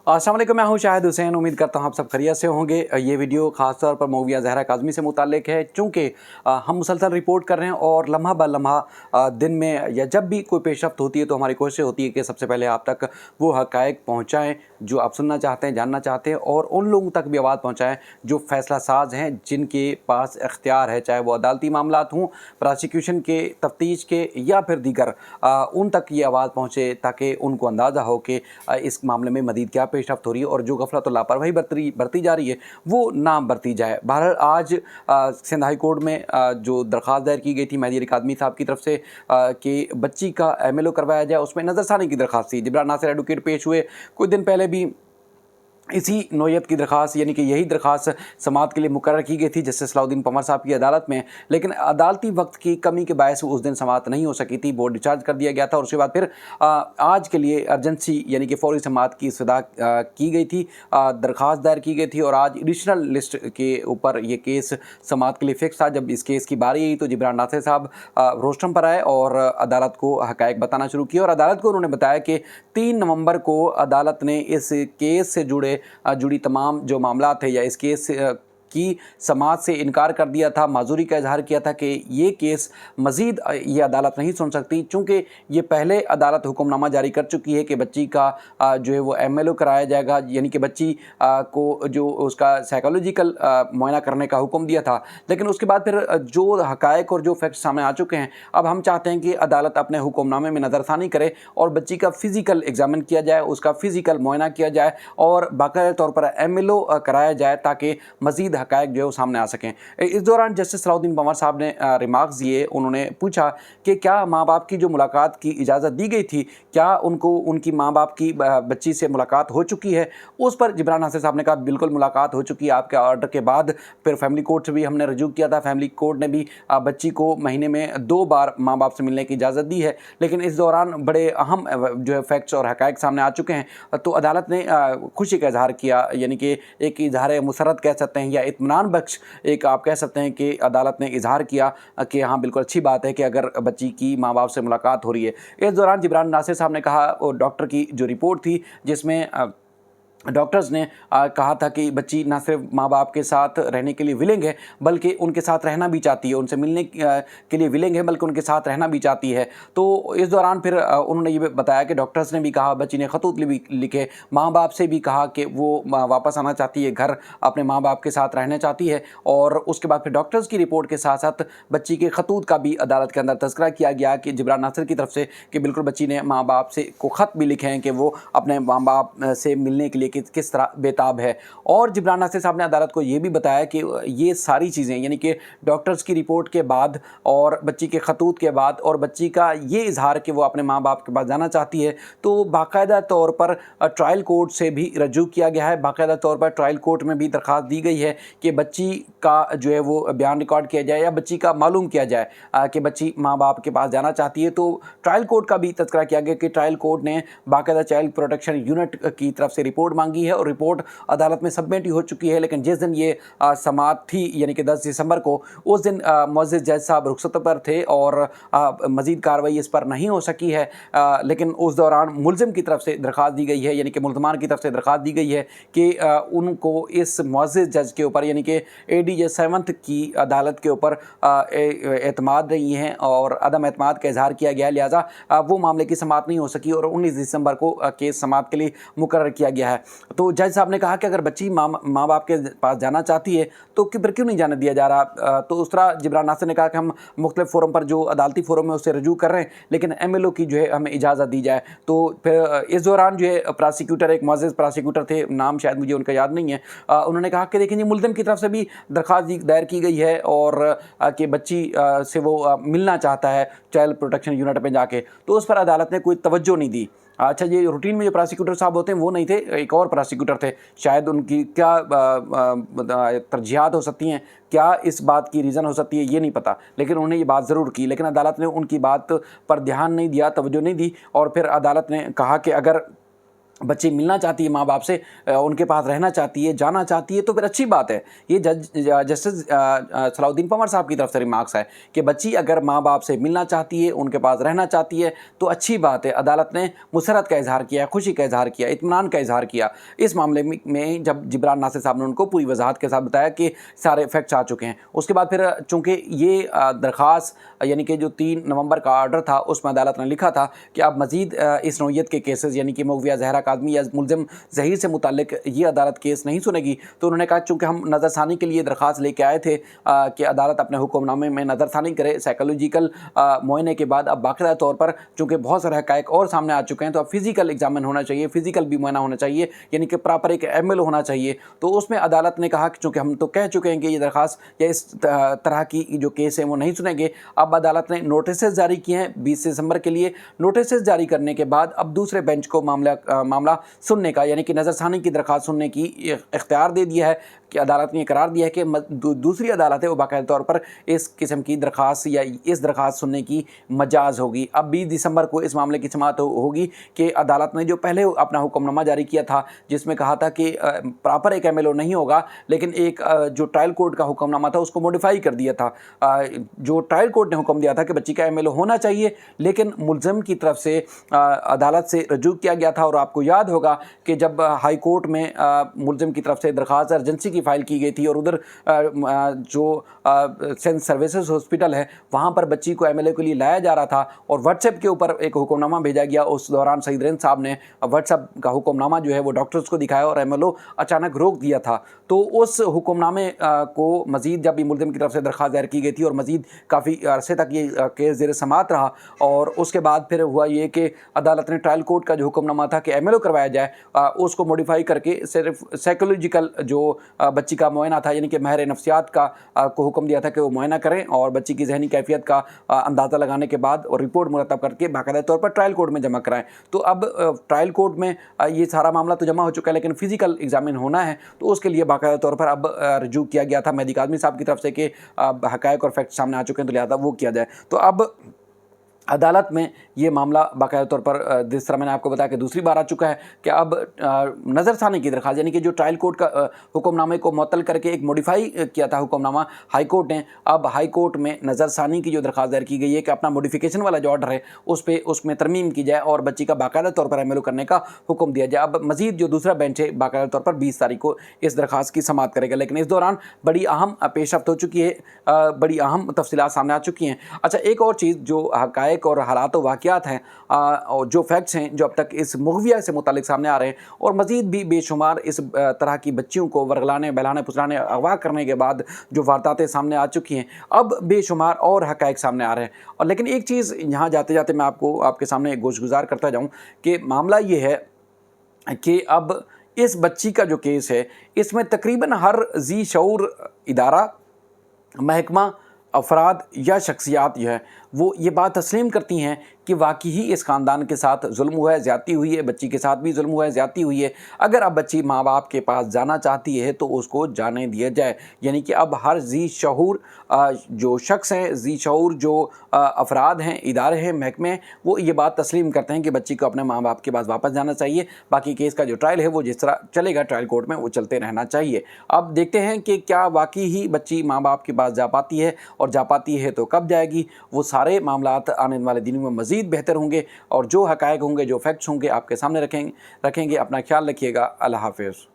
अस्सलाम वालेकुम, मैं हूं शाहिद हुसैन। उम्मीद करता हूं आप सब खैरियत से होंगे। ये वीडियो ख़ास तौर पर मौविया ज़हरा काज़मी से मुताल्लिक़ है, चूँकि हम मुसलसल रिपोर्ट कर रहे हैं और लम्हा ब लम्हा दिन में या जब भी कोई पेशरफ्त होती है तो हमारी कोशिश होती है कि सबसे पहले आप तक वो हक़ाइक़ पहुँचाएँ जो आप सुनना चाहते हैं, जानना चाहते हैं, और उन लोगों तक भी आवाज़ पहुँचाएँ जो फ़ैसला साज़ हैं, जिनके पास इख्तियार है, चाहे वो अदालती मामलात हों, प्रोसिक्यूशन के, तफ्तीश के या फिर दीगर, उन तक ये आवाज़ पहुँचे ताकि उनको अंदाज़ा हो कि इस मामले में मज़ीद क्या पेशरफ्त हो रही है और जो गफलत और लापरवाही बरती जा रही है वो ना बरती जाए। बहरहाल आज सिंध हाई कोर्ट में जो दरख्वास्त दायर की गई थी मेहदी अली काज़मी साहब की तरफ से कि बच्ची का MLO करवाया जाए, उसमें नज़रसानी की दरख्वास्त थी। जिब्रान नासिर एडवोकेट पेश हुए। कुछ दिन पहले भी इसी नौयत की दरख्वास्त, यानी कि यही दरख्वास्त समाअत के लिए मुकर्रर की गई थी जस्टिस सलाउद्दीन पंवर साहब की अदालत में, लेकिन अदालती वक्त की कमी के बायस उस दिन समाअत नहीं हो सकी थी, बोर्ड डिस्चार्ज कर दिया गया था। और उसके बाद फिर आज के लिए अर्जेंसी यानी कि फ़ौरी समाअत की इस्तदा की गई थी, दरख्वास्त दायर की गई थी और आज एडिशनल लिस्ट के ऊपर ये केस समाअत के लिए फ़िक्स था। जब इस केस की बारी आई तो जिब्रान नासिर साहब रोस्टम पर आए और अदालत को हक़ाइक़ बताना शुरू किया। और अदालत को उन्होंने बताया कि 3 नवंबर को अदालत ने इस केस से जुड़ी तमाम जो मामला थे या इस केस की समाअत से इनकार कर दिया था, माजूरी का इजहार किया था कि ये केस मज़ीद ये अदालत नहीं सुन सकती, चूँकि ये पहले अदालत हुक्मनामा जारी कर चुकी है कि बच्ची का जो है वो MLO कराया जाएगा, यानी कि बच्ची को जो उसका साइकोलॉजिकल मुआयना करने का हुक्म दिया था। लेकिन उसके बाद फिर जो हक़ाइक़ और जो फैक्ट सामने आ चुके हैं, अब हम चाहते हैं कि अदालत अपने हुक्मनामे में नज़रसानी करे और बच्ची का फ़िज़िकल एग्ज़ामिन किया जाए, उसका फ़िज़िकल मुआयना किया जाए और बाकायदा तौर पर MLO कराया जाए ताकि मज़ीद हक़ाइक़ जो है वो सामने आ सकें। इस दौरान जस्टिस सलाउद्दीन पंवर साहब ने रिमार्क्स दिए। उन्होंने पूछा कि क्या माँ बाप की जो मुलाकात की इजाज़त दी गई थी, क्या उनको उनकी माँ बाप की बच्ची से मुलाकात हो चुकी है? उस पर जिब्रान नासिर साहब ने कहा बिल्कुल मुलाकात हो चुकी है, आपके ऑर्डर के बाद। फिर फैमिली कोर्ट से भी हमने रजू किया था, फैमिली कोर्ट ने भी बच्ची को महीने में 2 बार माँ बाप से मिलने की इजाज़त दी है। लेकिन इस दौरान बड़े अहम जो है फैक्ट्स और हक़ाइक़ सामने आ चुके हैं, तो अदालत ने खुशी का इजहार किया, यानी कि एक इजहार मुसरत कह सकते हैं या इत्मीनान बख्श एक आप कह सकते हैं कि अदालत ने इजहार किया कि हाँ बिल्कुल अच्छी बात है कि अगर बच्ची की माँ बाप से मुलाकात हो रही है। इस दौरान जिब्रान नासिर साहब ने कहा, और डॉक्टर की जो रिपोर्ट थी जिसमें डॉक्टर्स ने कहा था कि बच्ची ना सिर्फ माँ बाप के साथ रहने के लिए विलिंग है बल्कि उनके साथ रहना भी चाहती है, उनसे मिलने के लिए विलिंग है बल्कि उनके साथ रहना भी चाहती है। तो इस दौरान फिर उन्होंने ये बताया कि डॉक्टर्स ने भी कहा, बच्ची ने खतूत भी लिखे, माँ बाप से भी कहा कि वो वापस आना चाहती है, घर अपने माँ बाप के साथ रहना चाहती है। और उसके बाद फिर डॉक्टर्स की रिपोर्ट के साथ साथ बच्ची के खतूत का भी अदालत के अंदर तज़किरा किया गया कि जिब्रान नासिर की तरफ से कि बिल्कुल बच्ची ने माँ बाप से को ख़त भी लिखे हैं कि वो अपने माँ बाप से मिलने के लिए किस तरह बेताब है। और जिब्रान नासिर साहब ने अदालत को ये भी बताया कि ये सारी चीज़ें, यानी कि डॉक्टर्स की रिपोर्ट के बाद और बच्ची के खतूत के बाद और बच्ची का ये इजहार कि वो अपने माँ बाप के पास जाना चाहती है, तो बाकायदा तौर पर ट्रायल कोर्ट से भी रजू किया गया है। बाकायदा तौर पर ट्रायल कोर्ट में भी दरख्वास्त दी गई है कि बच्ची का जो है वो बयान रिकॉर्ड किया जाए या बच्ची का मालूम किया जाए कि बच्ची माँ बाप के पास जाना चाहती है। तो ट्रायल कोर्ट का भी तज़किरा किया गया कि ट्रायल कोर्ट ने बाकायदा चाइल्ड प्रोटेक्शन यूनिट की तरफ से रिपोर्ट मांगी है और रिपोर्ट अदालत में सबमिट हो चुकी है। लेकिन जिस दिन ये समाअत थी, यानी कि 10 दिसंबर को, उस दिन मुअज़्ज़िज़ जज साहब रुखसत पर थे और मज़ीद कार्रवाई इस पर नहीं हो सकी है। लेकिन उस दौरान मुल्ज़िम की तरफ से दरख्वास्त दी गई है, यानी कि मुल्ज़मान की तरफ से दरख्वास्त दी गई है कि उनको इस मुअज़्ज़िज़ जज के ऊपर, यानी कि ADJ 7th की अदालत के ऊपर एतमाद नहीं है और अदम एतमाद का इजहार किया गया है, लिहाजा वो मामले की समाअत नहीं हो सकी और 19 दिसंबर को केस समाअत के लिए मुकर्रर किया गया है। तो जज साहब ने कहा कि अगर बच्ची माँ बाप के पास जाना चाहती है तो फिर क्यों नहीं जाने दिया जा रहा। तो उस तरह जिब्रान नासिर ने कहा कि हम मुख्तलिफ फोरम पर जो अदालती फोरम है उससे रजू कर रहे हैं, लेकिन MLO की जो है हमें इजाज़त दी जाए। तो फिर इस दौरान जो है प्रोसिक्यूटर, एक मुअज़्ज़िज़ प्रोसिक्यूटर थे, नाम शायद मुझे उनका याद नहीं है, उन्होंने कहा कि देखिए मुल्ज़िम की तरफ से भी दरख्वास्त दायर की गई है और कि बच्ची से वो मिलना चाहता है चाइल्ड प्रोटेक्शन यूनिट में जाके, तो उस पर अदालत ने कोई तवज्जो नहीं दी। अच्छा, ये रूटीन में जो प्रोसिक्यूटर साहब होते हैं वो नहीं थे, एक और प्रोसिक्यूटर थे, शायद उनकी क्या तरजीहात हो सकती हैं, क्या इस बात की रीज़न हो सकती है, ये नहीं पता, लेकिन उन्होंने ये बात ज़रूर की। लेकिन अदालत ने उनकी बात पर ध्यान नहीं दिया, तवज्जो नहीं दी और फिर अदालत ने कहा कि अगर बच्ची मिलना चाहती है माँ बाप से, उनके पास रहना चाहती है, जाना चाहती है, तो फिर अच्छी बात है। ये जस्टिस सलाउद्दीन पंवर साहब की तरफ से रिमार्क्स है कि बच्ची अगर माँ बाप से मिलना चाहती है, उनके पास रहना चाहती है, तो अच्छी बात है। अदालत ने मुसरत का इजहार किया, खुशी का इजहार किया, इत्मीनान का इजहार किया इस मामले में जब जिब्रान नासिर साहब ने उनको पूरी वजाहत के साथ बताया कि सारे फैक्ट्स आ चुके हैं। उसके बाद फिर चूँकि ये दरख्वास्त यानी कि जो 3 नवंबर का आर्डर था उसमें अदालत ने लिखा था कि अब मज़ीद इस नौइयत के केसेस यानी कि मौविया ज़हरा काज़मी या मुलज़िम ज़हीर से मुताल्लिक ये अदालत केस नहीं सुनेगी। तो उन्होंने कहा चूँकि हम नज़रसानी के लिए दरख्वास्त लेके आए थे कि अदालत अपने हुक्मनामे में नज़रसानी करे, साइकोलॉजिकल मुआयने के बाद अब बाकायदा तौर पर चूँकि बहुत सारे हक़ाइक़ और सामने आ चुके हैं, तो अब फिज़िकल एग्जामिन होना चाहिए, फ़िज़िकल भी मुआयना होना चाहिए, यानी कि प्रॉपर एक MLO होना चाहिए। तो उसमें अदालत ने कहा कि चूँकि हम तो कह चुके हैं कि ये दरख्वास्त या इस तरह की जो केस है वो नहीं सुनेंगे। अब अदालत ने नोटिस जारी किए हैं 20 दिसंबर के लिए। नोटिस जारी करने के बाद अब दूसरे बेंच को मामला सुनने का यानी कि नज़रसानी की दरख्वास्त सुनने की इख्तियार दे दिया है कि अदालत ने करार दिया है कि दूसरी अदालत है वो बाकायदा तौर पर इस किस्म की दरख्वास्त या इस दरख्वास्त सुनने की मजाज होगी। अब 20 दिसंबर को इस मामले की समाअत होगी कि अदालत ने जो पहले अपना हुक्मनामा जारी किया था जिसमें कहा था कि प्रॉपर एक MLO नहीं होगा, लेकिन एक जो ट्रायल कोर्ट का हुक्मनामा था उसको मॉडिफाई कर दिया था। जो ट्रायल कोर्ट ने हुक्म दिया था कि बच्ची का MLO होना चाहिए, लेकिन मुलज़िम की तरफ से अदालत से रजू किया गया था। और आपको याद होगा कि जब हाई कोर्ट में मुलज़िम की तरफ से दरख्वास्त अर्जेंसी की फ़ाइल की गई थी और उधर जो सेंट सर्विसेज हॉस्पिटल है वहाँ पर बच्ची को MLO के लिए लाया जा रहा था और व्हाट्सएप के ऊपर एक हुक्मनामा भेजा गया। उस दौरान सईद रेंद साहब ने व्हाट्सएप का हुक्मनामा जो है वो डॉक्टर्स को दिखाया और MLO अचानक रोक दिया था। तो उस हुक्मनामे को मज़ीद जब भी मुलज़िम की तरफ से दरख्वास्त दायर की गई थी और मज़ीद काफ़ी अरसे तक ये केस ज़ेर समाअत रहा और उसके बाद फिर हुआ ये कि अदालत ने ट्रायल कोर्ट का जो हुक्मनामा था कि MLO करवाया जाए उसको मॉडिफाई करके सिर्फ साइकोलॉजिकल जो बच्ची का मुआयना था यानी कि माहिर नफ्सियात का को हुक्म दिया था कि वो मुआयना करें और बच्ची की जहनी कैफियत का अंदाज़ा लगाने के बाद और रिपोर्ट मुरतब करके बाकायदा तौर पर ट्रायल कोर्ट में जमा कराएं। तो अब ट्रायल कोर्ट में ये सारा मामला तो जमा हो चुका है, लेकिन फ़िज़िकल एग्जामिन होना है तो उसके लिए बाकायदा तौर पर अब रजू किया गया था मेहदी काज़मी साहब की तरफ से कि हक़ाइक़ और फैक्ट सामने आ चुके हैं तो लिहाजा वो किया जाए। तो अब अदालत में ये मामला बाकायदा तौर पर जिस तरह मैंने आपको बताया कि दूसरी बार आ चुका है कि अब नज़रसानी की दरख्वास्त यानी कि जो ट्रायल कोर्ट का हुक्मनामे को मुअत्तल करके एक मॉडिफाई किया था हुक्मनामा हाई कोर्ट ने, अब हाई कोर्ट में नज़रसानी की जो दरख्वास्त दायर की गई है कि अपना मॉडिफिकेशन वाला जो ऑर्डर है उसमें तरमीम की जाए और बच्ची का बाकायदा तौर पर MLO करने का हुक्म दिया जाए। अब मज़ीद जो दूसरा बेंच है बाकायदा तौर पर 20 तारीख को इस दरख्वास्त की समाअत करेगा, लेकिन इस दौरान बड़ी अहम पेशरफ्त हो चुकी है, बड़ी अहम तफसीलात सामने आ चुकी हैं। अच्छा, एक और चीज़ जो हक़ाइक़ और हालात व वाक़ियात हैं और जो फैक्ट्स हैं जो अब तक इस मुग़विया से मुतालिक सामने आ रहे हैं और मज़ीद भी बेशुमार इस तरह की बच्चियों को वर्गलाने, बहलाने, फुसलाने, अगवा करने के बाद जो वारदातें सामने आ चुकी हैं, अब बेशुमार और हक़ाइक़ सामने आ रहे हैं। और लेकिन एक चीज़ यहाँ जाते जाते मैं आपके सामने गोशगुजार करता जाऊँ कि मामला ये है कि अब इस बच्ची का जो केस है इसमें तकरीबन हर ज़ी शऊर इदारा, महकमा, अफराद या शख्सियात जो है वो ये बात तस्लीम करती हैं कि वाकई ही इस ख़ानदान के साथ जुल्म हुआ है, ज़्यादती हुई है, बच्ची के साथ भी जुल्म हुआ है, ज़्यादती हुई है। अगर अब बच्ची माँ बाप के पास जाना चाहती है तो उसको जाने दिया जाए। यानी कि अब हर ज़ी शऊर जो शख्स हैं, ज़ी शऊर जो अफराद हैं, इदारे हैं, महकमे हैं, वो ये बात तस्लीम करते हैं कि बच्ची को अपने माँ बाप के पास वापस जाना चाहिए। बाकी केस का जो ट्रायल है वो जिस तरह चलेगा ट्रायल कोर्ट में वो चलते रहना चाहिए। अब देखते हैं कि क्या वाकई ही बच्ची माँ बाप के पास जा पाती है और जा पाती है तो कब जाएगी। वो सारे मामलात आने वाले दिनों में मज़ीद बेहतर होंगे और जो हक़ाइक़ होंगे, जो फैक्ट्स होंगे आपके सामने रखेंगे। अपना ख्याल रखिएगा। अल्लाह हाफ़िज़।